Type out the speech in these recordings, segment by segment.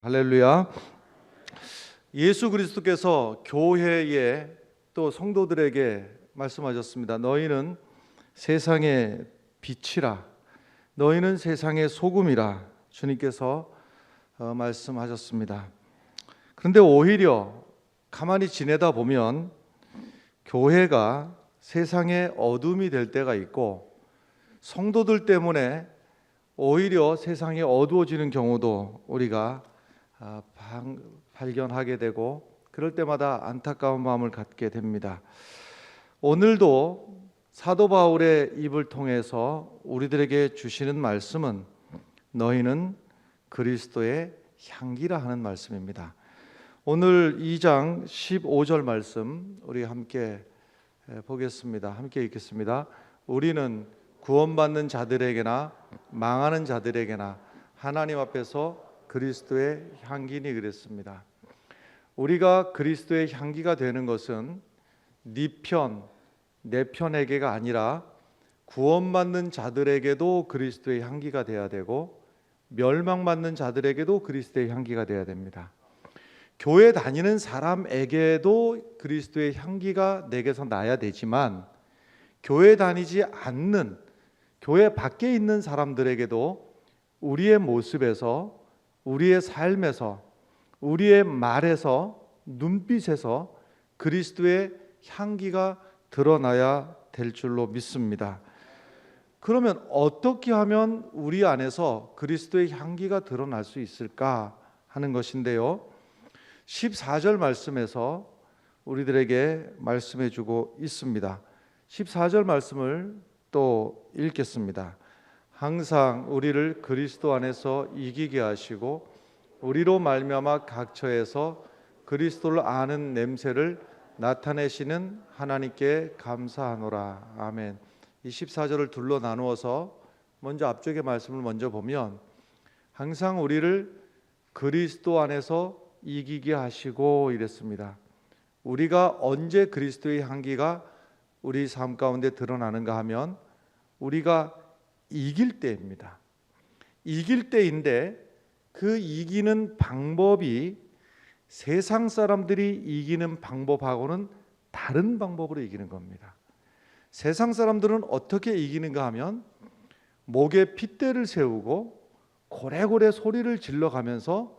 할렐루야. 예수 그리스도께서 교회에 또 성도들에게 말씀하셨습니다. 너희는 세상의 빛이라, 너희는 세상의 소금이라 주님께서 말씀하셨습니다. 그런데 오히려 가만히 지내다 보면 교회가 세상의 어둠이 될 때가 있고, 성도들 때문에 오히려 세상이 어두워지는 경우도 우리가 발견하게 되고, 그럴 때마다 안타까운 마음을 갖게 됩니다. 오늘도 사도 바울의 입을 통해서 우리들에게 주시는 말씀은 너희는 그리스도의 향기라 하는 말씀입니다. 오늘 2장 15절 말씀 우리 함께 보겠습니다. 함께 읽겠습니다. 우리는 구원받는 자들에게나 망하는 자들에게나 하나님 앞에서 그리스도의 향기니 그랬습니다. 우리가 그리스도의 향기가 되는 것은 네 편, 내 편에게가 아니라 구원받는 자들에게도 그리스도의 향기가 되어야 되고, 멸망받는 자들에게도 그리스도의 향기가 되어야 됩니다. 교회 다니는 사람에게도 그리스도의 향기가 내게서 나야 되지만, 교회 다니지 않는 교회 밖에 있는 사람들에게도 우리의 모습에서, 우리의 삶에서, 우리의 말에서, 눈빛에서 그리스도의 향기가 드러나야 될 줄로 믿습니다. 그러면 어떻게 하면 우리 안에서 그리스도의 향기가 드러날 수 있을까 하는 것인데요, 14절 말씀에서 우리들에게 말씀해 주고 있습니다. 14절 말씀을 또 읽겠습니다. 항상 우리를 그리스도 안에서 이기게 하시고 우리로 말미암아 각처에서 그리스도를 아는 냄새를 나타내시는 하나님께 감사하노라. 아멘. 이 14절을 둘로 나누어서 먼저 앞쪽의 말씀을 먼저 보면, 항상 우리를 그리스도 안에서 이기게 하시고 이랬습니다. 우리가 언제 그리스도의 향기가 우리 삶 가운데 드러나는가 하면 우리가 이길 때입니다. 이길 때인데, 그 이기는 방법이 세상 사람들이 이기는 방법하고는 다른 방법으로 이기는 겁니다. 세상 사람들은 어떻게 이기는가 하면 목에 핏대를 세우고 고래고래 소리를 질러가면서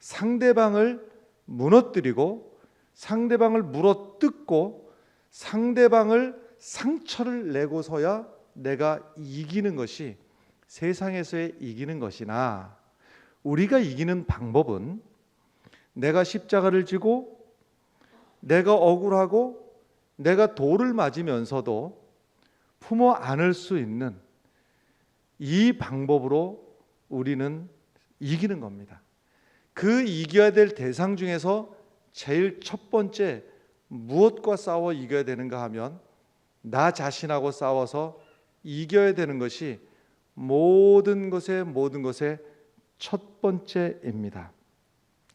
상대방을 무너뜨리고 상대방을 물어뜯고 상대방을 상처를 내고서야 내가 이기는 것이 세상에서의 이기는 것이나, 우리가 이기는 방법은 내가 십자가를 지고 내가 억울하고 내가 돌을 맞으면서도 품어 안을 수 있는 이 방법으로 우리는 이기는 겁니다. 그 이겨야 될 대상 중에서 제일 첫 번째, 무엇과 싸워 이겨야 되는가 하면 나 자신하고 싸워서 이겨야 되는 것이 모든 것의 첫 번째입니다.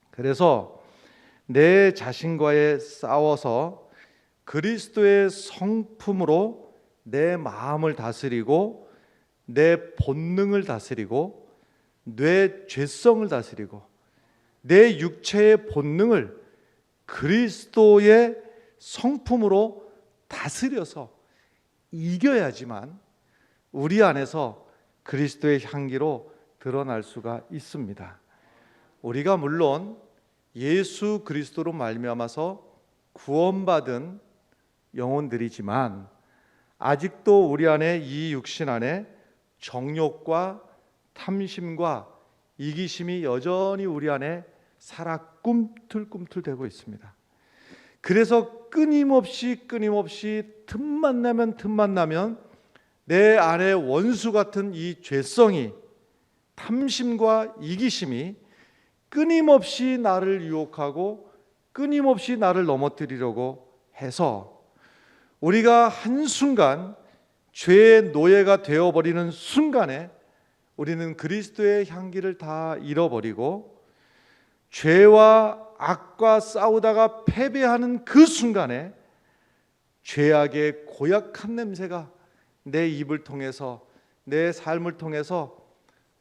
그래서 내 자신과의 싸워서 그리스도의 성품으로 내 마음을 다스리고 내 본능을 다스리고 내 죄성을 다스리고 내 육체의 본능을 그리스도의 성품으로 다스려서 이겨야지만 우리 안에서 그리스도의 향기로 드러날 수가 있습니다. 우리가 물론 예수 그리스도로 말미암아서 구원받은 영혼들이지만, 아직도 우리 안에, 이 육신 안에 정욕과 탐심과 이기심이 여전히 우리 안에 살아 꿈틀꿈틀대고 있습니다. 그래서 끊임없이 틈만 나면 내 안에 원수 같은 이 죄성이, 탐심과 이기심이 끊임없이 나를 유혹하고 끊임없이 나를 넘어뜨리려고 해서, 우리가 한순간 죄의 노예가 되어버리는 순간에 우리는 그리스도의 향기를 다 잃어버리고, 죄와 악과 싸우다가 패배하는 그 순간에 죄악의 고약한 냄새가 내 입을 통해서, 내 삶을 통해서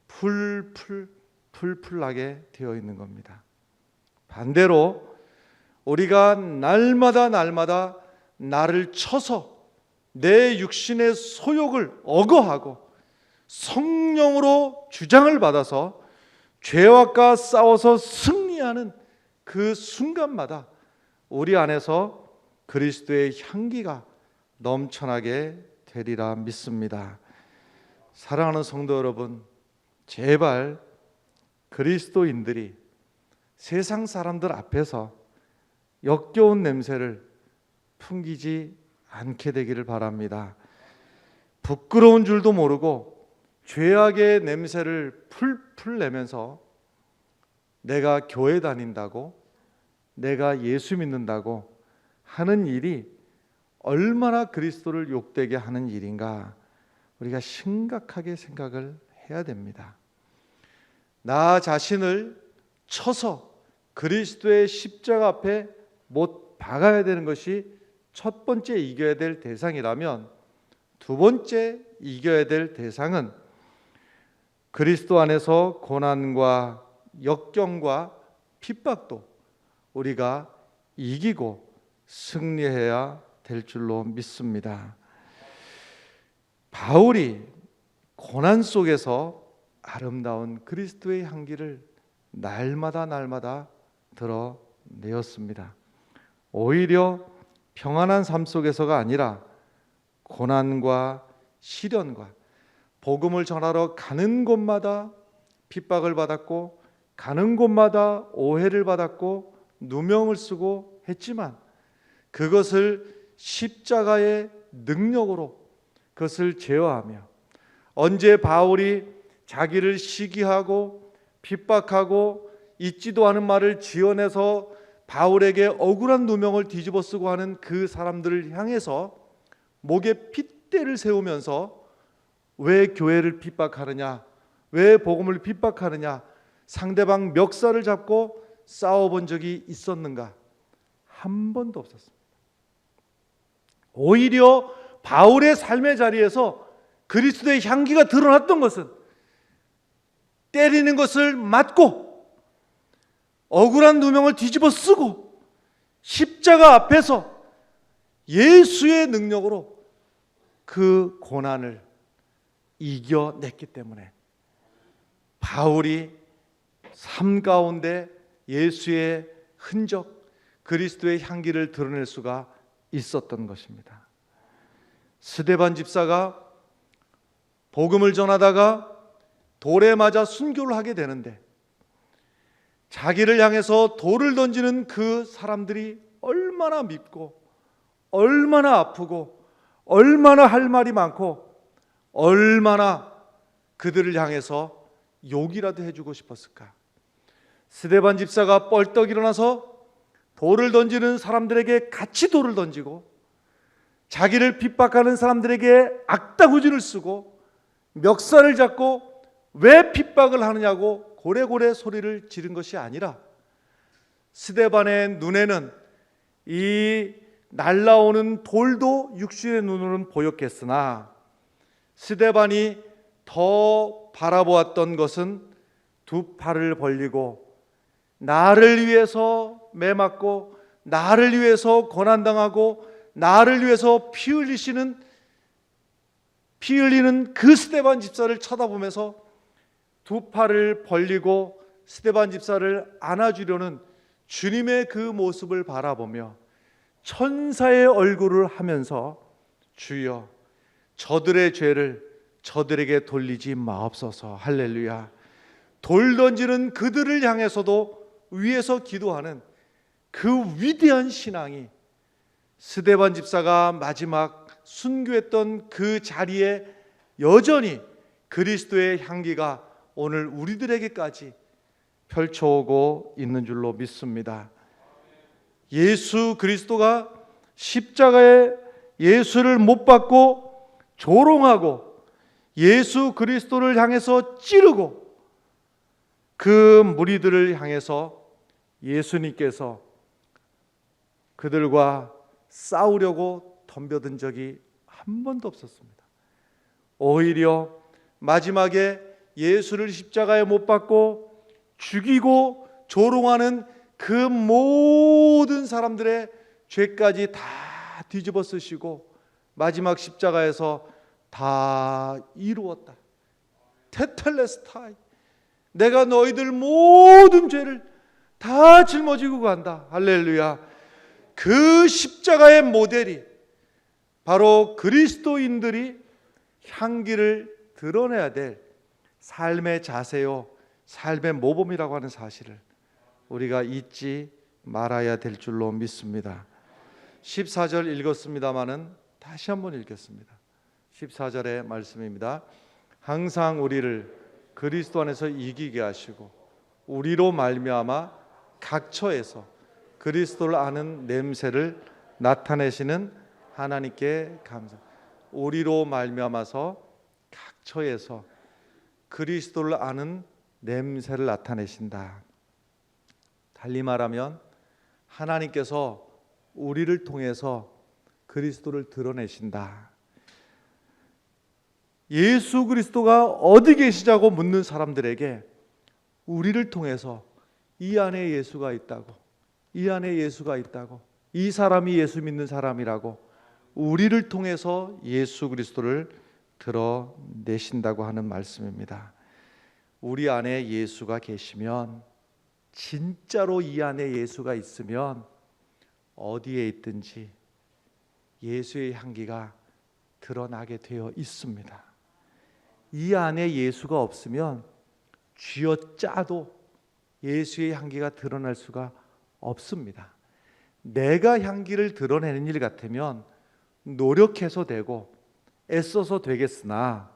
풀풀 풀풀 나게 되어 있는 겁니다. 반대로 우리가 날마다 나를 쳐서 내 육신의 소욕을 억어하고 성령으로 주장을 받아서 죄악과 싸워서 승리하는 그 순간마다 우리 안에서 그리스도의 향기가 넘쳐나게 되리라 믿습니다. 사랑하는 성도 여러분, 제발 그리스도인들이 세상 사람들 앞에서 역겨운 냄새를 풍기지 않게 되기를 바랍니다. 부끄러운 줄도 모르고 죄악의 냄새를 풀풀 내면서 내가 교회 다닌다고, 내가 예수 믿는다고 하는 일이 얼마나 그리스도를 욕되게 하는 일인가 우리가 심각하게 생각을 해야 됩니다. 나 자신을 쳐서 그리스도의 십자가 앞에 못 박아야 되는 것이 첫 번째 이겨야 될 대상이라면, 두 번째 이겨야 될 대상은 그리스도 안에서 고난과 역경과 핍박도 우리가 이기고 승리해야 될 줄로 믿습니다. 바울이 고난 속에서 아름다운 그리스도의 향기를 날마다 드러내었습니다. 오히려 평안한 삶 속에서가 아니라 고난과 시련과 복음을 전하러 가는 곳마다 핍박을 받았고, 가는 곳마다 오해를 받았고 누명을 쓰고 했지만, 그것을 십자가의 능력으로 그것을 제어하며, 언제 바울이 자기를 시기하고 핍박하고 있지도 않은 말을 지어내서 바울에게 억울한 누명을 뒤집어 쓰고 하는 그 사람들을 향해서 목에 핏대를 세우면서 왜 교회를 핍박하느냐, 왜 복음을 핍박하느냐, 상대방 멱살을 잡고 싸워본 적이 있었는가? 한 번도 없었습니다. 오히려 바울의 삶의 자리에서 그리스도의 향기가 드러났던 것은 때리는 것을 맞고 억울한 누명을 뒤집어 쓰고 십자가 앞에서 예수의 능력으로 그 고난을 이겨냈기 때문에 바울이 삶 가운데 예수의 흔적, 그리스도의 향기를 드러낼 수가 있었던 것입니다. 스데반 집사가 복음을 전하다가 돌에 맞아 순교를 하게 되는데, 자기를 향해서 돌을 던지는 그 사람들이 얼마나 밉고 얼마나 아프고 얼마나 할 말이 많고 얼마나 그들을 향해서 욕이라도 해주고 싶었을까. 스데반 집사가 뻘떡 일어나서 돌을 던지는 사람들에게 같이 돌을 던지고, 자기를 핍박하는 사람들에게 악다구지를 쓰고 멱살을 잡고 왜 핍박을 하느냐고 고래고래 소리를 지른 것이 아니라, 스데반의 눈에는 이 날라오는 돌도 육신의 눈으로는 보였겠으나 스데반이 더 바라보았던 것은 두 팔을 벌리고 나를 위해서 매맞고 나를 위해서 고난당하고 나를 위해서 피 흘리는 그 스데반 집사를 쳐다보면서 두 팔을 벌리고 스데반 집사를 안아주려는 주님의 그 모습을 바라보며 천사의 얼굴을 하면서, 주여 저들의 죄를 저들에게 돌리지 마옵소서. 할렐루야. 돌 던지는 그들을 향해서도 위에서 기도하는 그 위대한 신앙이 스데반 집사가 마지막 순교했던 그 자리에 여전히 그리스도의 향기가 오늘 우리들에게까지 펼쳐오고 있는 줄로 믿습니다. 예수 그리스도가 십자가에 예수를 못 박고 조롱하고 예수 그리스도를 향해서 찌르고 그 무리들을 향해서 예수님께서 그들과 싸우려고 덤벼든 적이 한 번도 없었습니다. 오히려 마지막에 예수를 십자가에 못 박고 죽이고 조롱하는 그 모든 사람들의 죄까지 다 뒤집어 쓰시고 마지막 십자가에서 다 이루었다. 테텔레스타이. 내가 너희들 모든 죄를 다 짊어지고 간다. 할렐루야. 그 십자가의 모델이 바로 그리스도인들이 향기를 드러내야 될 삶의 자세요, 삶의 모범이라고 하는 사실을 우리가 잊지 말아야 될 줄로 믿습니다. 14절 읽었습니다마는 다시 한번 읽겠습니다. 14절의 말씀입니다. 항상 우리를 그리스도 안에서 이기게 하시고 우리로 말미암아 각 처에서 그리스도를 아는 냄새를 나타내시는 하나님께 감사. 우리로 말미암아서 각 처에서 그리스도를 아는 냄새를 나타내신다. 달리 말하면 하나님께서 우리를 통해서 그리스도를 드러내신다. 예수 그리스도가 어디 계시자고 묻는 사람들에게 우리를 통해서 이 안에 예수가 있다고, 이 안에 예수가 있다고, 이 사람이 예수 믿는 사람이라고 우리를 통해서 예수 그리스도를 드러내신다고 하는 말씀입니다. 우리 안에 예수가 계시면, 진짜로 이 안에 예수가 있으면 어디에 있든지 예수의 향기가 드러나게 되어 있습니다. 이 안에 예수가 없으면 쥐어짜도 예수의 향기가 드러날 수가 없습니다. 내가 향기를 드러내는 일 같으면 노력해서 되고 애써서 되겠으나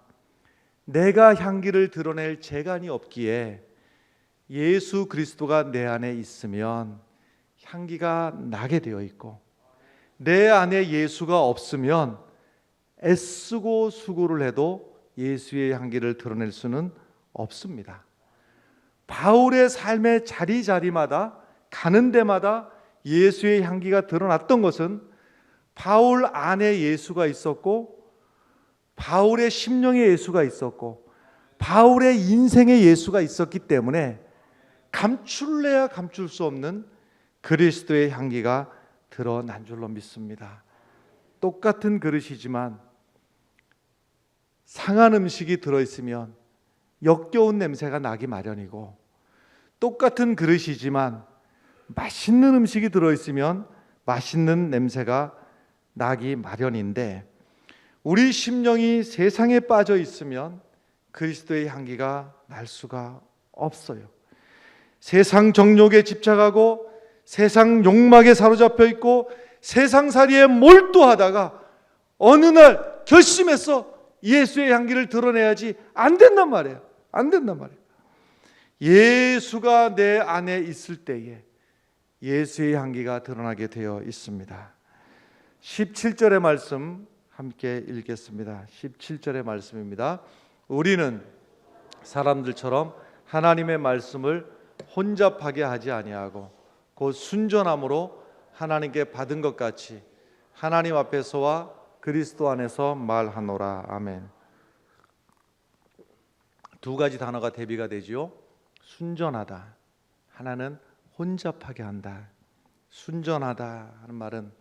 내가 향기를 드러낼 재간이 없기에 예수 그리스도가 내 안에 있으면 향기가 나게 되어 있고, 내 안에 예수가 없으면 애쓰고 수고를 해도 예수의 향기를 드러낼 수는 없습니다. 바울의 삶의 자리자리마다 가는 데마다 예수의 향기가 드러났던 것은 바울 안에 예수가 있었고, 바울의 심령에 예수가 있었고, 바울의 인생에 예수가 있었기 때문에 감출래야 감출 수 없는 그리스도의 향기가 드러난 줄로 믿습니다. 똑같은 그릇이지만 상한 음식이 들어있으면 역겨운 냄새가 나기 마련이고, 똑같은 그릇이지만 맛있는 음식이 들어있으면 맛있는 냄새가 나기 마련인데, 우리 심령이 세상에 빠져 있으면 그리스도의 향기가 날 수가 없어요. 세상 정욕에 집착하고 세상 욕망에 사로잡혀 있고 세상살이에 몰두하다가 어느 날 결심해서 예수의 향기를 드러내야지 안 된단 말이에요. 안 된단 말이에요. 예수가 내 안에 있을 때에 예수의 향기가 드러나게 되어 있습니다. 17절의 말씀 함께 읽겠습니다. 17절의 말씀입니다. 우리는 사람들처럼 하나님의 말씀을 혼잡하게 하지 아니하고 곧 순전함으로 하나님께 받은 것 같이 하나님 앞에서와 그리스도 안에서 말하노라. 아멘. 두 가지 단어가 대비가 되지요. 순전하다. 하나는 혼잡하게 한다. 순전하다 하는 말은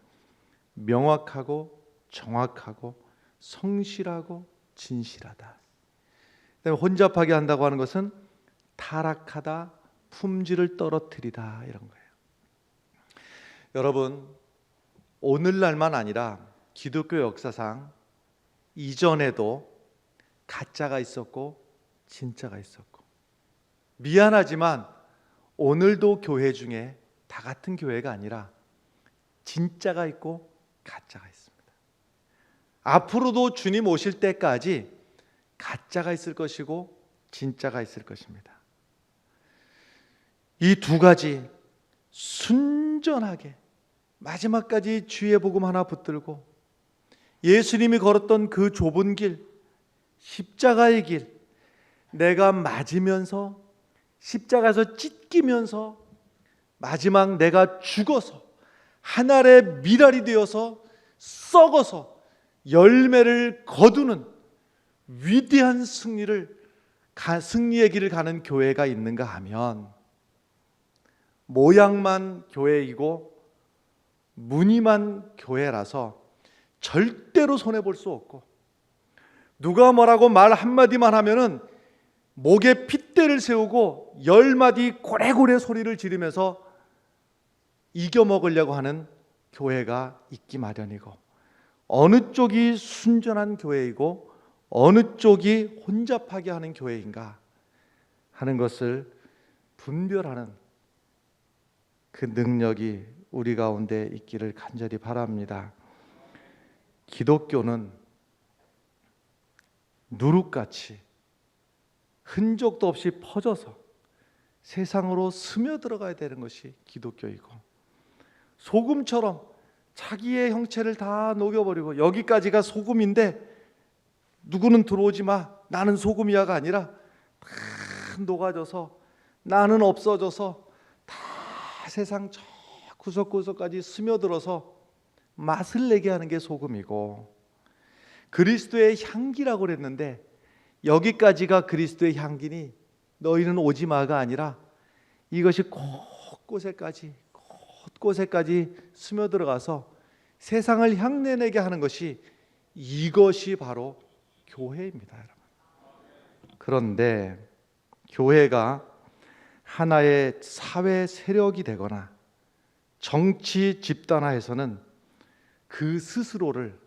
명확하고 정확하고 성실하고 진실하다. 혼잡하게 한다고 하는 것은 타락하다, 품질을 떨어뜨리다, 이런 거예요. 여러분, 오늘날만 아니라 기독교 역사상 이전에도 가짜가 있었고 진짜가 있었고, 미안하지만 오늘도 교회 중에 다 같은 교회가 아니라 진짜가 있고 가짜가 있습니다. 앞으로도 주님 오실 때까지 가짜가 있을 것이고 진짜가 있을 것입니다. 이 두 가지 순전하게 마지막까지 주의 복음 하나 붙들고 예수님이 걸었던 그 좁은 길, 십자가의 길, 내가 맞으면서 십자가에서 찢기면서 마지막 내가 죽어서 한 알의 미랄이 되어서 썩어서 열매를 거두는 위대한 승리를 승리의 길을 가는 교회가 있는가 하면 모양만 교회이고 무늬만 교회라서 절대로 손해볼 수 없고, 누가 뭐라고 말 한마디만 하면은 목에 핏대를 세우고 10마디 고래고래 소리를 지르면서 이겨먹으려고 하는 교회가 있기 마련이고, 어느 쪽이 순전한 교회이고 어느 쪽이 혼잡하게 하는 교회인가 하는 것을 분별하는 그 능력이 우리 가운데 있기를 간절히 바랍니다. 기독교는 누룩같이 흔적도 없이 퍼져서 세상으로 스며들어가야 되는 것이 기독교이고, 소금처럼 자기의 형체를 다 녹여버리고 여기까지가 소금인데 누구는 들어오지 마, 나는 소금이야가 아니라 다 녹아져서 나는 없어져서 다 세상 저 구석구석까지 스며들어서 맛을 내게 하는 게 소금이고, 그리스도의 향기라고 그랬는데 여기까지가 그리스도의 향기니 너희는 오지 마가 아니라 이것이 곳곳에까지 스며들어가서 세상을 향내내게 하는 것이, 이것이 바로 교회입니다, 여러분. 그런데 교회가 하나의 사회 세력이 되거나 정치 집단화해서는 그 스스로를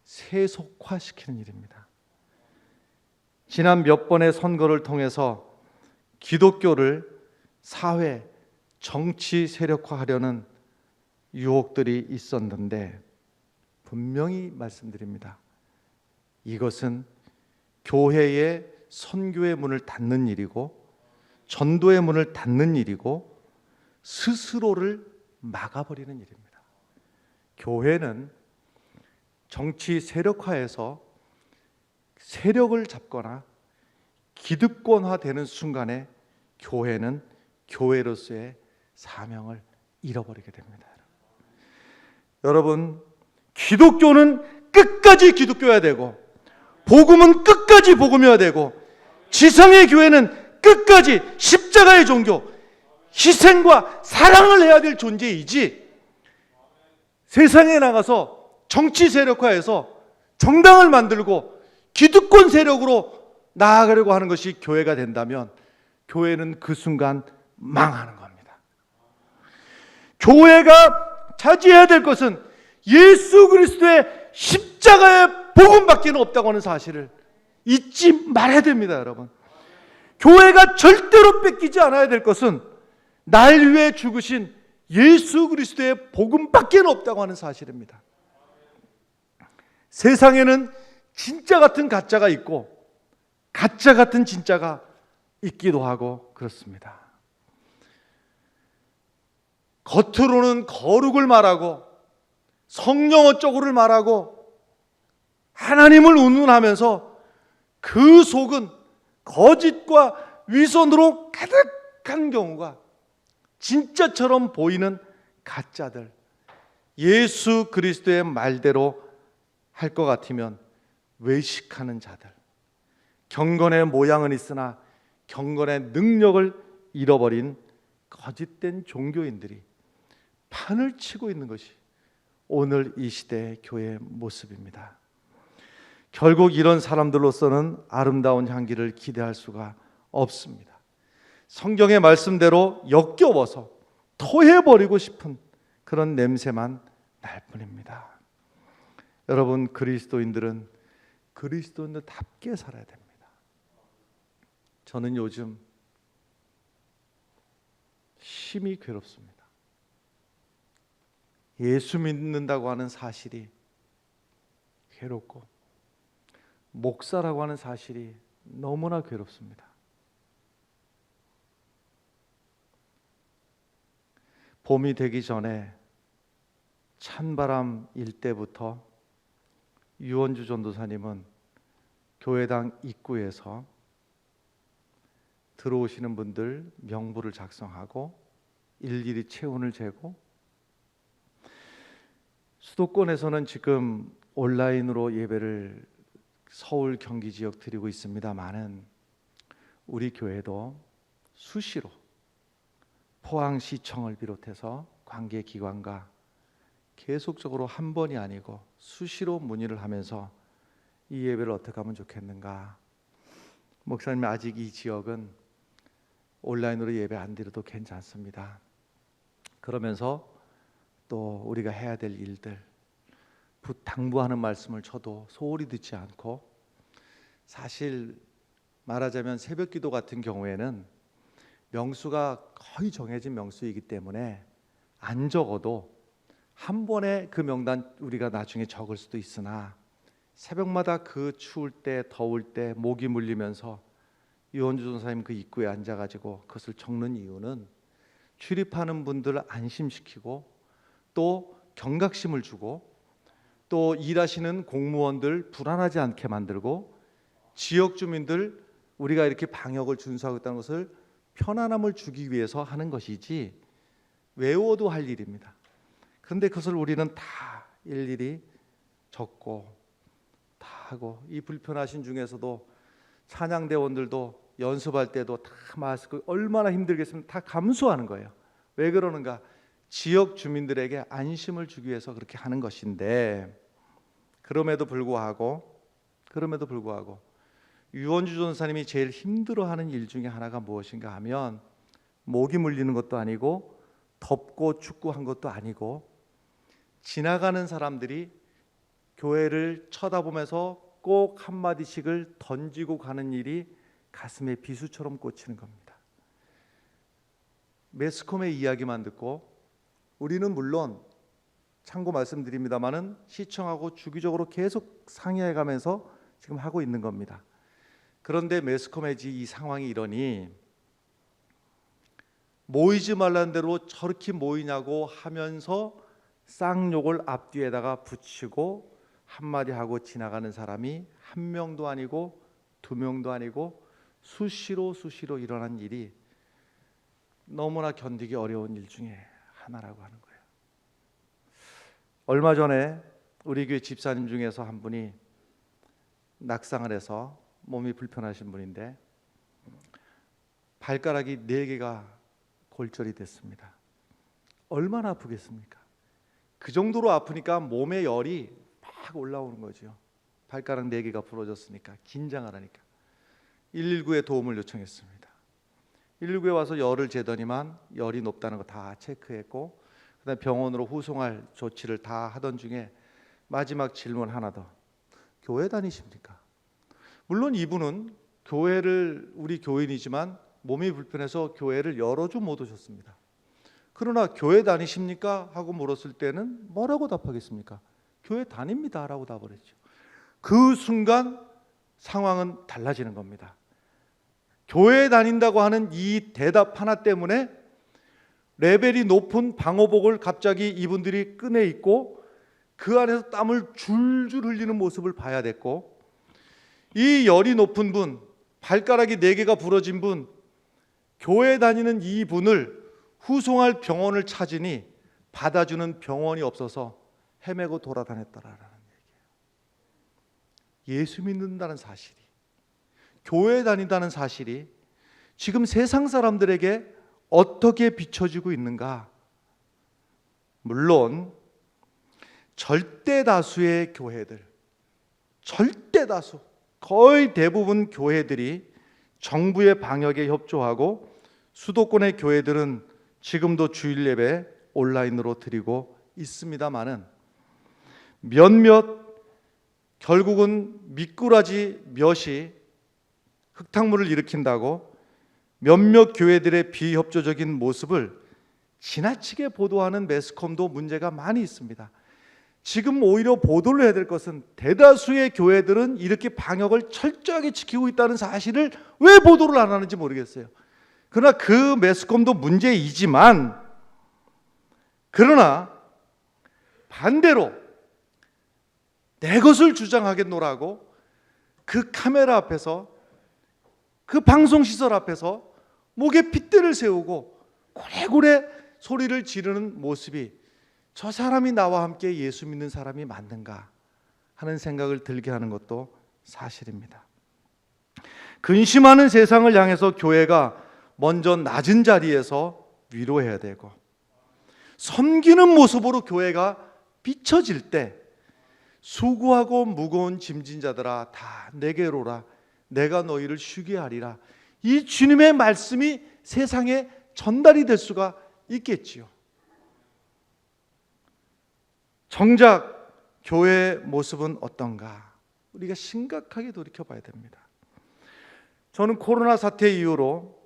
세속화시키는 일입니다. 지난 몇 번의 선거를 통해서 기독교를 사회, 정치 세력화하려는 유혹들이 있었는데 분명히 말씀드립니다. 이것은 교회의 선교의 문을 닫는 일이고 전도의 문을 닫는 일이고 스스로를 막아버리는 일입니다. 교회는 정치 세력화에서 세력을 잡거나 기득권화되는 순간에 교회는 교회로서의 사명을 잃어버리게 됩니다. 여러분, 기독교는 끝까지 기독교여야 되고 복음은 끝까지 복음이어야 되고 지성의 교회는 끝까지 십자가의 종교, 희생과 사랑을 해야 될 존재이지, 세상에 나가서 정치 세력화해서 정당을 만들고 기득권 세력으로 나아가려고 하는 것이 교회가 된다면 교회는 그 순간 망하는 겁니다. 교회가 차지해야 될 것은 예수 그리스도의 십자가의 복음밖에 없다고 하는 사실을 잊지 말아야 됩니다, 여러분. 교회가 절대로 뺏기지 않아야 될 것은 날 위해 죽으신 예수 그리스도의 복음밖에 없다고 하는 사실입니다. 세상에는 진짜 같은 가짜가 있고 가짜 같은 진짜가 있기도 하고 그렇습니다. 겉으로는 거룩을 말하고 성령 어쩌고를 말하고 하나님을 운운하면서 그 속은 거짓과 위선으로 가득한 경우가 진짜처럼 보이는 가짜들, 예수 그리스도의 말대로 할 것 같으면 외식하는 자들, 경건의 모양은 있으나 경건의 능력을 잃어버린 거짓된 종교인들이 판을 치고 있는 것이 오늘 이 시대의 교회의 모습입니다. 결국 이런 사람들로서는 아름다운 향기를 기대할 수가 없습니다. 성경의 말씀대로 역겨워서 토해버리고 싶은 그런 냄새만 날 뿐입니다. 여러분, 그리스도인들은 그리스도인들답게 살아야 됩니다. 저는 요즘 심히 괴롭습니다. 예수 믿는다고 하는 사실이 괴롭고 목사라고 하는 사실이 너무나 괴롭습니다. 봄이 되기 전에 찬바람 일 때부터 유원주 전도사님은 교회당 입구에서 들어오시는 분들 명부를 작성하고 일일이 체온을 재고, 수도권에서는 지금 온라인으로 예배를 서울 경기 지역 드리고 있습니다만은 우리 교회도 수시로 포항시청을 비롯해서 관계기관과 계속적으로 한 번이 아니고 수시로 문의를 하면서 이 예배를 어떻게 하면 좋겠는가. 목사님, 아직 이 지역은 온라인으로 예배 안 드려도 괜찮습니다. 그러면서 또 우리가 해야 될 일들 당부하는 말씀을 저도 소홀히 듣지 않고, 사실 말하자면 새벽기도 같은 경우에는 명수가 거의 정해진 명수이기 때문에 안 적어도 한 번에 그 명단 우리가 나중에 적을 수도 있으나, 새벽마다 그 추울 때 더울 때 모기 물리면서 유원주 전사님 그 입구에 앉아가지고 그것을 적는 이유는 출입하는 분들을 안심시키고 또 경각심을 주고 또 일하시는 공무원들 불안하지 않게 만들고 지역 주민들 우리가 이렇게 방역을 준수하고 있다는 것을 편안함을 주기 위해서 하는 것이지 외워도 할 일입니다. 그런데 그것을 우리는 다 일일이 적고 다 하고, 이 불편하신 중에서도 찬양대원들도 연습할 때도 다 마스크 얼마나 힘들겠습니까? 다 감수하는 거예요. 왜 그러는가? 지역 주민들에게 안심을 주기 위해서 그렇게 하는 것인데, 그럼에도 불구하고 유원주 전사님이 제일 힘들어하는 일 중에 하나가 무엇인가 하면, 모기 물리는 것도 아니고 덥고 춥고 한 것도 아니고, 지나가는 사람들이 교회를 쳐다보면서 꼭 한마디씩을 던지고 가는 일이 가슴에 비수처럼 꽂히는 겁니다. 매스컴의 이야기만 듣고 우리는 물론 참고 말씀드립니다마는 시청하고 주기적으로 계속 상의해가면서 지금 하고 있는 겁니다. 그런데 매스컴의 이 상황이 이러니 모이지 말라는 대로 저렇게 모이냐고 하면서 쌍욕을 앞뒤에다가 붙이고 한마디 하고 지나가는 사람이 한 명도 아니고 두 명도 아니고 수시로 일어난 일이 너무나 견디기 어려운 일 중에 하나라고 하는 거예요. 얼마 전에 우리 교회 집사님 중에서 한 분이 낙상을 해서 몸이 불편하신 분인데 발가락이 4개가 골절이 됐습니다. 얼마나 아프겠습니까? 그 정도로 아프니까 몸에 열이 막 올라오는 거죠. 발가락 4개가 부러졌으니까 긴장을 하니까 119에 도움을 요청했습니다. 119에 와서 열을 재더니만 열이 높다는 거 다 체크했고, 그다음에 병원으로 후송할 조치를 다 하던 중에 마지막 질문 하나 더. 교회 다니십니까? 물론 이분은 우리 교인이지만 몸이 불편해서 교회를 여러 주 못 오셨습니다. 그러나 교회 다니십니까? 하고 물었을 때는 뭐라고 답하겠습니까? 교회 다닙니다 라고 답을 했죠. 그 순간 상황은 달라지는 겁니다. 교회에 다닌다고 하는 이 대답 하나 때문에 레벨이 높은 방호복을 갑자기 이분들이 꺼내 입고 그 안에서 땀을 줄줄 흘리는 모습을 봐야 됐고, 이 열이 높은 분, 발가락이 4개가 부러진 분, 교회 다니는 이 분을 후송할 병원을 찾으니 받아주는 병원이 없어서 헤매고 돌아다녔더라라는 얘기예요. 예수 믿는다는 사실이, 교회에 다닌다는 사실이 지금 세상 사람들에게 어떻게 비춰지고 있는가? 물론 절대 다수의 교회들, 절대 다수, 거의 대부분 교회들이 정부의 방역에 협조하고 수도권의 교회들은 지금도 주일 예배 온라인으로 드리고 있습니다마는 몇몇 결국은 미꾸라지 몇이 흙탕물을 일으킨다고 몇몇 교회들의 비협조적인 모습을 지나치게 보도하는 매스컴도 문제가 많이 있습니다. 지금 오히려 보도를 해야 될 것은 대다수의 교회들은 이렇게 방역을 철저하게 지키고 있다는 사실을 왜 보도를 안 하는지 모르겠어요. 그러나 그 매스컴도 문제이지만, 그러나 반대로 내 것을 주장하겠노라고 그 카메라 앞에서, 그 방송시설 앞에서 목에 핏대를 세우고 고래고래 소리를 지르는 모습이 저 사람이 나와 함께 예수 믿는 사람이 맞는가 하는 생각을 들게 하는 것도 사실입니다. 근심하는 세상을 향해서 교회가 먼저 낮은 자리에서 위로해야 되고, 섬기는 모습으로 교회가 비춰질 때 수고하고 무거운 짐진 자들아 다 내게로 오라, 내가 너희를 쉬게 하리라, 이 주님의 말씀이 세상에 전달이 될 수가 있겠지요. 정작 교회의 모습은 어떤가? 우리가 심각하게 돌이켜봐야 됩니다. 저는 코로나 사태 이후로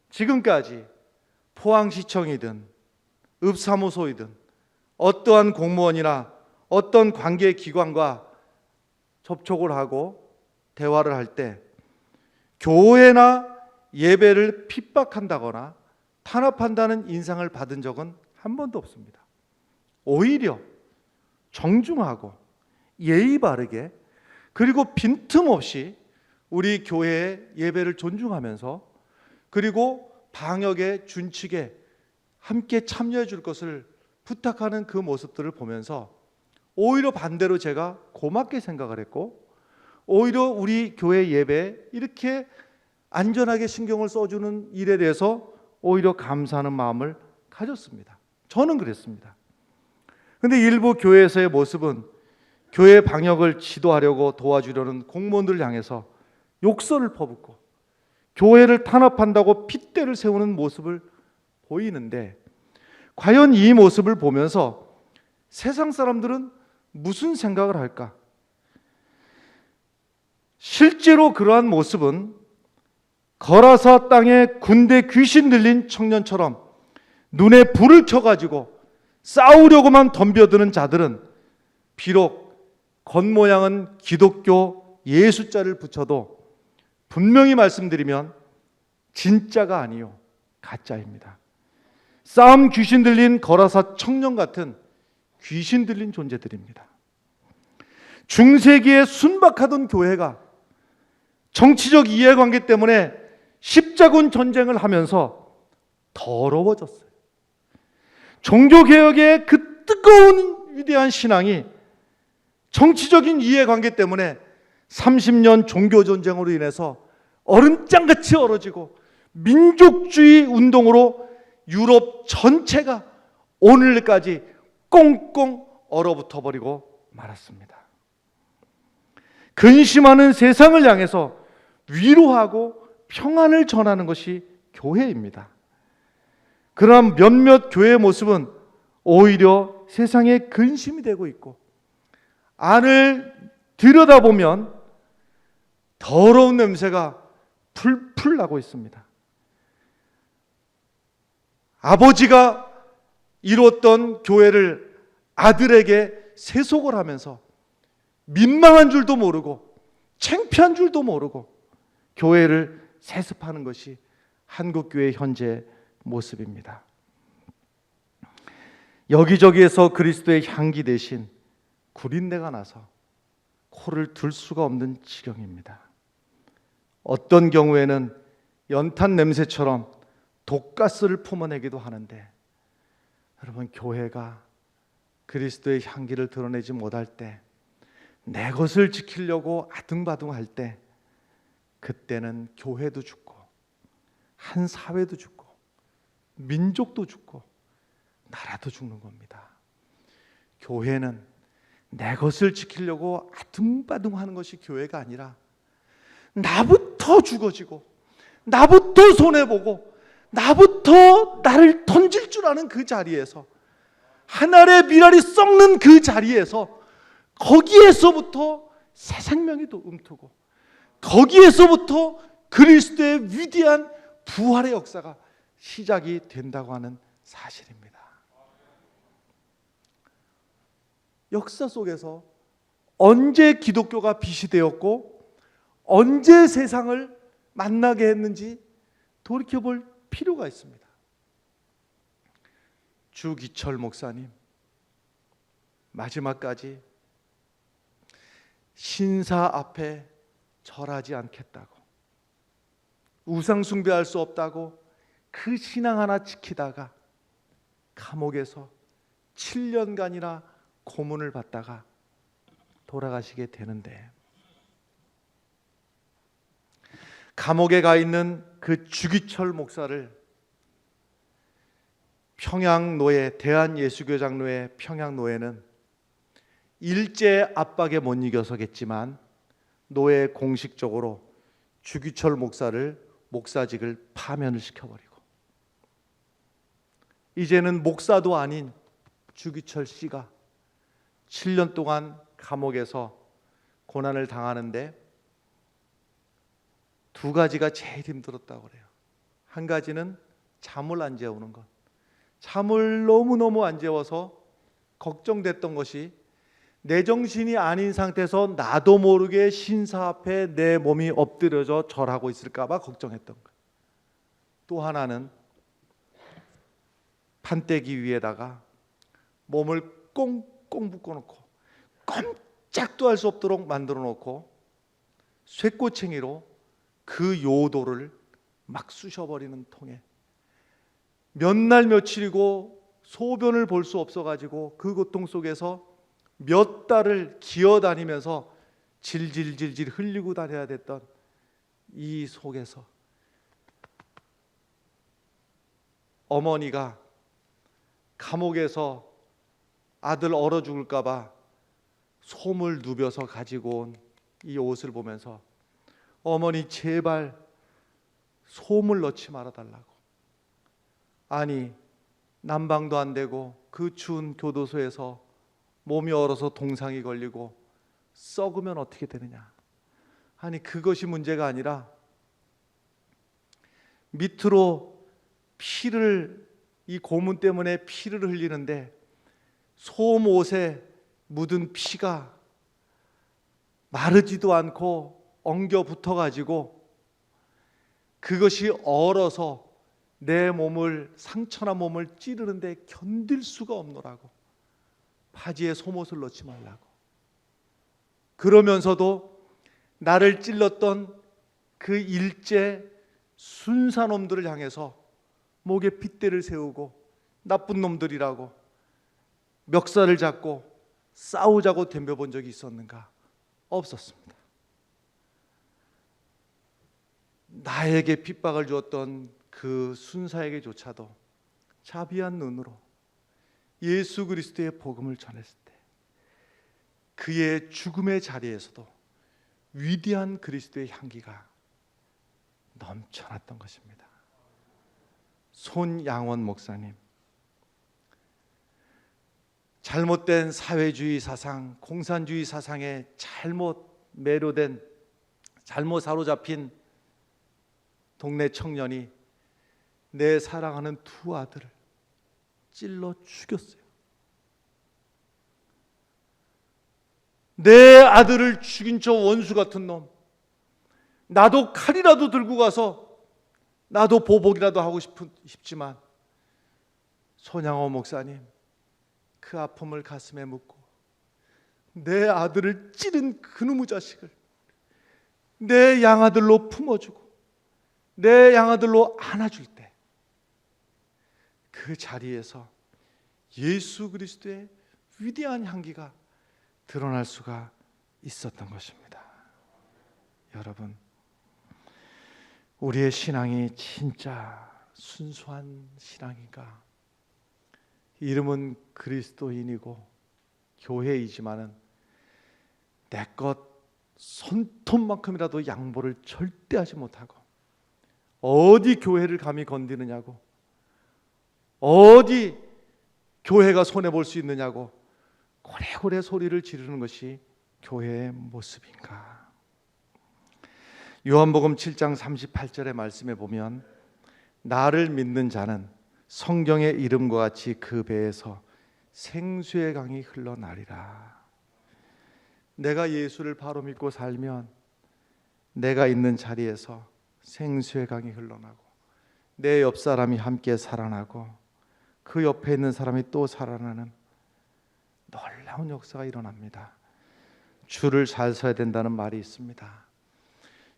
지금까지 포항시청이든 읍사무소이든 어떠한 공무원이나 어떤 관계기관과 접촉을 하고 대화를 할 때 교회나 예배를 핍박한다거나 탄압한다는 인상을 받은 적은 한 번도 없습니다. 오히려 정중하고 예의 바르게, 그리고 빈틈없이 우리 교회의 예배를 존중하면서, 그리고 방역의 준칙에 함께 참여해 줄 것을 부탁하는 그 모습들을 보면서 오히려 반대로 제가 고맙게 생각을 했고, 오히려 우리 교회 예배에 이렇게 안전하게 신경을 써주는 일에 대해서 오히려 감사하는 마음을 가졌습니다. 저는 그랬습니다. 그런데 일부 교회에서의 모습은 교회 방역을 지도하려고 도와주려는 공무원들을 향해서 욕설을 퍼붓고 교회를 탄압한다고 핏대를 세우는 모습을 보이는데, 과연 이 모습을 보면서 세상 사람들은 무슨 생각을 할까? 실제로 그러한 모습은 거라사 땅에 군대 귀신 들린 청년처럼 눈에 불을 켜가지고 싸우려고만 덤벼드는 자들은 비록 겉모양은 기독교 예수자를 붙여도 분명히 말씀드리면 진짜가 아니요 가짜입니다. 싸움 귀신 들린 거라사 청년 같은 귀신 들린 존재들입니다. 중세기에 순박하던 교회가 정치적 이해관계 때문에 십자군 전쟁을 하면서 더러워졌어요. 종교개혁의 그 뜨거운 위대한 신앙이 정치적인 이해관계 때문에 30년 종교전쟁으로 인해서 얼음장같이 얼어지고 민족주의 운동으로 유럽 전체가 오늘까지 꽁꽁 얼어붙어 버리고 말았습니다. 근심하는 세상을 향해서 위로하고 평안을 전하는 것이 교회입니다. 그러나 몇몇 교회의 모습은 오히려 세상에 근심이 되고 있고, 안을 들여다보면 더러운 냄새가 풀풀 나고 있습니다. 아버지가 이뤘던 교회를 아들에게 세속을 하면서 민망한 줄도 모르고 창피한 줄도 모르고 교회를 세습하는 것이 한국교회의 현재 모습입니다. 여기저기에서 그리스도의 향기 대신 구린내가 나서 코를 들 수가 없는 지경입니다. 어떤 경우에는 연탄 냄새처럼 독가스를 품어내기도 하는데, 여러분, 교회가 그리스도의 향기를 드러내지 못할 때, 내 것을 지키려고 아둥바둥할 때, 그때는 교회도 죽고 한 사회도 죽고 민족도 죽고 나라도 죽는 겁니다. 교회는 내 것을 지키려고 아둥바둥하는 것이 교회가 아니라 나부터 죽어지고 나부터 손해보고 나부터 나를 던질 줄 아는 그 자리에서, 한 알의 밀알이 썩는 그 자리에서, 거기에서부터 새 생명이 또 움트고 거기에서부터 그리스도의 위대한 부활의 역사가 시작이 된다고 하는 사실입니다. 역사 속에서 언제 기독교가 빛이 되었고 언제 세상을 만나게 했는지 돌이켜볼 필요가 있습니다. 주기철 목사님, 마지막까지 신사 앞에 절하지 않겠다고, 우상 숭배할 수 없다고 그 신앙 하나 지키다가 감옥에서 7년간이나 고문을 받다가 돌아가시게 되는데, 감옥에 가 있는 그 주기철 목사를 평양노예, 대한예수교장노회 평양노회는 일제 압박에 못 이겨서겠지만 노회 공식적으로 주기철 목사를 목사직을 파면을 시켜버리고, 이제는 목사도 아닌 주기철 씨가 7년 동안 감옥에서 고난을 당하는데 두 가지가 제일 힘들었다고 그래요. 한 가지는 잠을 안 재우는 것. 잠을 너무너무 안 재워서 걱정됐던 것이 내 정신이 아닌 상태에서 나도 모르게 신사 앞에 내 몸이 엎드려져 절하고 있을까 봐 걱정했던 거예요. 또 하나는 판때기 위에다가 몸을 꽁꽁 묶어놓고 꼼짝도 할 수 없도록 만들어 놓고 쇠꼬챙이로 그 요도를 막 쑤셔버리는 통에 몇 날 며칠이고 소변을 볼 수 없어가지고 그 고통 속에서 몇 달을 기어다니면서 질질질질 흘리고 다녀야 됐던 이 속에서 어머니가 감옥에서 아들 얼어 죽을까 봐 솜을 누벼서 가지고 온 이 옷을 보면서 어머니 제발 솜을 넣지 말아달라고. 아니 난방도 안 되고 그 추운 교도소에서 몸이 얼어서 동상이 걸리고 썩으면 어떻게 되느냐. 아니 그것이 문제가 아니라 밑으로 피를, 이 고문 때문에 피를 흘리는데 솜 옷에 묻은 피가 마르지도 않고 엉겨 붙어가지고 그것이 얼어서 내 몸을, 상처난 몸을 찌르는데 견딜 수가 없노라고 바지에 솜옷을 넣지 말라고. 그러면서도 나를 찔렀던 그 일제 순사놈들을 향해서 목에 핏대를 세우고 나쁜 놈들이라고 멱살을 잡고 싸우자고 덤벼본 적이 있었는가? 없었습니다. 나에게 핍박을 주었던 그 순사에게조차도 자비한 눈으로 예수 그리스도의 복음을 전했을 때 그의 죽음의 자리에서도 위대한 그리스도의 향기가 넘쳐났던 것입니다. 손양원 목사님, 잘못된 사회주의 사상, 공산주의 사상에 잘못 매료된, 잘못 사로잡힌 동네 청년이 내 사랑하는 두 아들을 찔러 죽였어요. 내 아들을 죽인 저 원수 같은 놈, 나도 칼이라도 들고 가서 나도 보복이라도 하고 싶지만 손양호 목사님 그 아픔을 가슴에 묻고 내 아들을 찌른 그놈의 자식을 내 양아들로 품어주고 내 양아들로 안아줄 때 그 자리에서 예수 그리스도의 위대한 향기가 드러날 수가 있었던 것입니다. 여러분, 우리의 신앙이 진짜 순수한 신앙인가? 이름은 그리스도인이고 교회이지만은 내 것 손톱만큼이라도 양보를 절대 하지 못하고 어디 교회를 감히 건드느냐고, 어디 교회가 손해볼 수 있느냐고 고래고래 소리를 지르는 것이 교회의 모습인가? 요한복음 7장 38절의 말씀에 보면 나를 믿는 자는 성경의 이름과 같이 그 배에서 생수의 강이 흘러나리라. 내가 예수를 바로 믿고 살면 내가 있는 자리에서 생수의 강이 흘러나고 내 옆 사람이 함께 살아나고 그 옆에 있는 사람이 또 살아나는 놀라운 역사가 일어납니다. 줄을 잘 서야 된다는 말이 있습니다.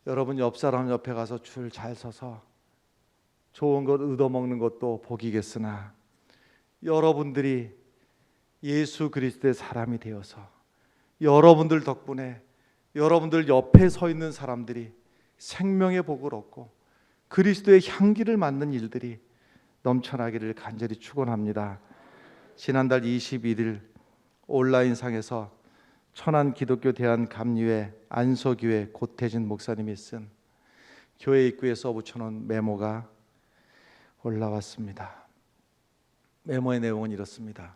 여러분 옆 사람 옆에 가서 줄 잘 서서 좋은 것 얻어먹는 것도 복이겠으나 여러분들이 예수 그리스도의 사람이 되어서 여러분들 덕분에 여러분들 옆에 서 있는 사람들이 생명의 복을 얻고 그리스도의 향기를 맡는 일들이 넘쳐나기를 간절히 축원합니다. 지난달 21일 온라인상에서 천안 기독교 대한감리회 안서교회 고태진 목사님이 쓴 교회 입구에 써붙여놓은 메모가 올라왔습니다. 메모의 내용은 이렇습니다.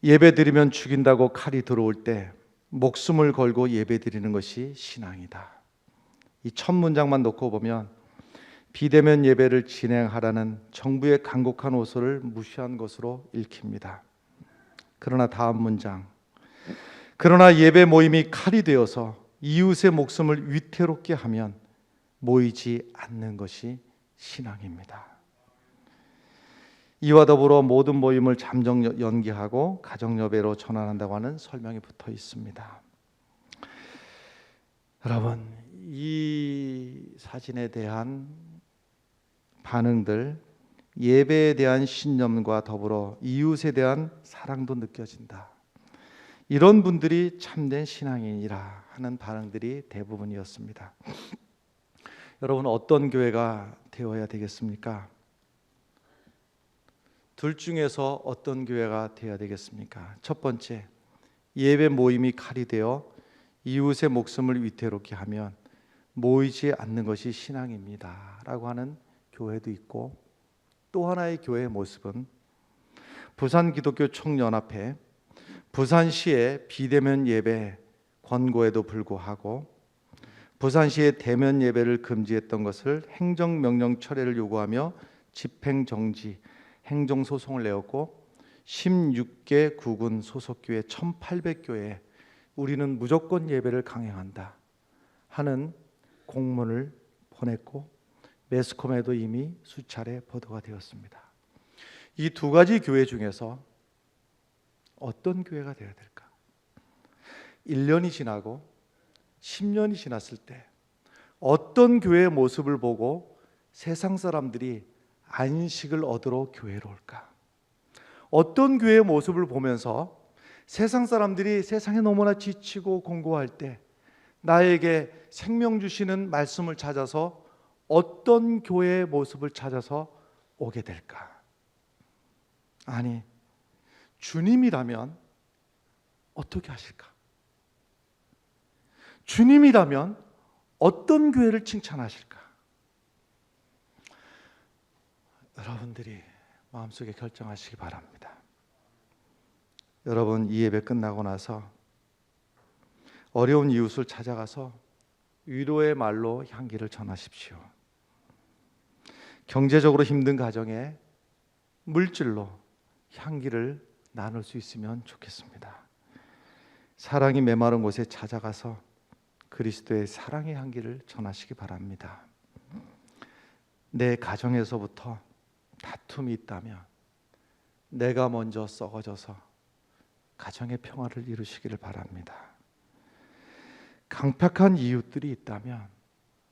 예배 드리면 죽인다고 칼이 들어올 때 목숨을 걸고 예배 드리는 것이 신앙이다. 이 첫 문장만 놓고 보면 비대면 예배를 진행하라는 정부의 간곡한 호소를 무시한 것으로 읽힙니다. 그러나 다음 문장, 그러나 예배 모임이 칼이 되어서 이웃의 목숨을 위태롭게 하면 모이지 않는 것이 신앙입니다. 이와 더불어 모든 모임을 잠정 연기하고 가정예배로 전환한다고 하는 설명이 붙어 있습니다. 여러분, 이 사진에 대한 반응들, 예배에 대한 신념과 더불어 이웃에 대한 사랑도 느껴진다. 이런 분들이 참된 신앙인이라 하는 반응들이 대부분이었습니다. 여러분, 어떤 교회가 되어야 되겠습니까? 둘 중에서 어떤 교회가 되어야 되겠습니까? 첫 번째, 예배 모임이 칼이 되어 이웃의 목숨을 위태롭게 하면 모이지 않는 것이 신앙입니다 라고 하는 교회도 있고, 또 하나의 교회의 모습은 부산기독교 총연합회 부산시의 비대면 예배 권고에도 불구하고 부산시의 대면 예배를 금지했던 것을 행정명령 철회를 요구하며 집행정지 행정소송을 내었고 16개 구군 소속교회 1800교회에 우리는 무조건 예배를 강행한다 하는 공문을 보냈고 매스컴에도 이미 수차례 보도가 되었습니다. 이 두 가지 교회 중에서 어떤 교회가 되어야 될까? 1년이 지나고 10년이 지났을 때 어떤 교회의 모습을 보고 세상 사람들이 안식을 얻으러 교회로 올까? 어떤 교회의 모습을 보면서 세상 사람들이 세상에 너무나 지치고 공고할 때 나에게 생명 주시는 말씀을 찾아서 어떤 교회의 모습을 찾아서 오게 될까? 아니, 주님이라면 어떻게 하실까? 주님이라면 어떤 교회를 칭찬하실까? 여러분들이 마음속에 결정하시기 바랍니다. 여러분, 이 예배 끝나고 나서 어려운 이웃을 찾아가서 위로의 말로 향기를 전하십시오. 경제적으로 힘든 가정에 물질로 향기를 나눌 수 있으면 좋겠습니다. 사랑이 메마른 곳에 찾아가서 그리스도의 사랑의 향기를 전하시기 바랍니다. 내 가정에서부터 다툼이 있다면 내가 먼저 썩어져서 가정의 평화를 이루시기를 바랍니다. 강팍한 이웃들이 있다면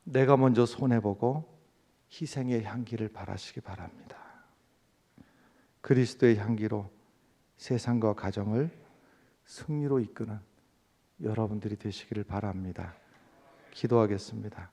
내가 먼저 손해보고 희생의 향기를 바라시기 바랍니다. 그리스도의 향기로 세상과 가정을 승리로 이끄는 여러분들이 되시기를 바랍니다. 기도하겠습니다.